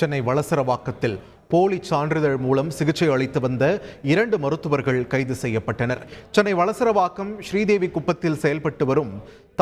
சென்னை வளசரவாக்கத்தில் போலி சான்றிதழ் மூலம் சிகிச்சை அளித்து வந்த 2 மருத்துவர்கள் கைது செய்யப்பட்டனர். சென்னை வளசரவாக்கம் ஸ்ரீதேவி குப்பத்தில் செயல்பட்டு வரும்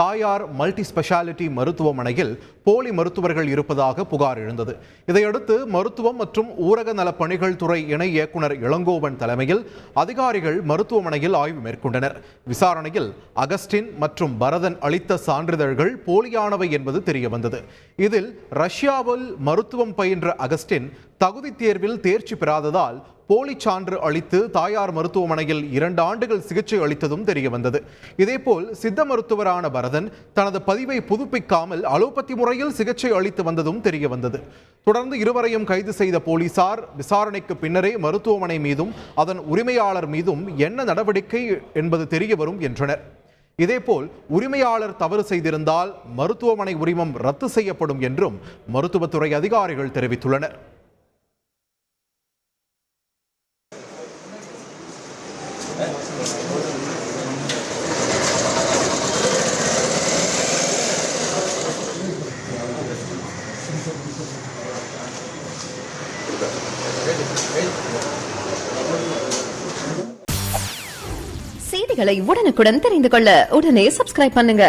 தாயார் மல்டி ஸ்பெஷாலிட்டி மருத்துவமனையில் போலி மருத்துவர்கள் இருப்பதாக புகார் எழுந்தது. இதையடுத்து மருத்துவம் மற்றும் ஊரக நலப் பணிகள் துறை இணை இயக்குனர் இளங்கோவன் தலைமையில் அதிகாரிகள் மருத்துவமனையில் ஆய்வு மேற்கொண்டனர். விசாரணையில் அகஸ்டின் மற்றும் பரதன் அளித்த சான்றிதழ்கள் போலியானவை என்பது தெரியவந்தது. இதில் ரஷ்யாவில் மருத்துவம் பயின்ற அகஸ்டின் தகுதி தேர்வில் தேர்ச்சி பெறாததால் போலி சான்று அளித்து தாயார் மருத்துவமனையில் 2 ஆண்டுகள் சிகிச்சை அளித்ததும் தெரியவந்தது. இதேபோல் சித்த மருத்துவரான பரதன் தனது பதிவை புதுப்பிக்காமல் அலோபதி முறையில் சிகிச்சை அளித்து வந்ததும் தெரியவந்தது. தொடர்ந்து இருவரையும் கைது செய்த போலீசார் விசாரணைக்கு பின்னரே மருத்துவமனை மீதும் அதன் உரிமையாளர் மீதும் என்ன நடவடிக்கை என்பது தெரிய வரும் என்றனர். இதேபோல் உரிமையாளர் தவறு செய்திருந்தால் மருத்துவமனை உரிமம் ரத்து செய்யப்படும் என்றும் மருத்துவத்துறை அதிகாரிகள் தெரிவித்துள்ளனர். செய்திகளை உடனுக்குடன் தெரிந்து கொள்ள உடனே சப்ஸ்கிரைப் பண்ணுங்க.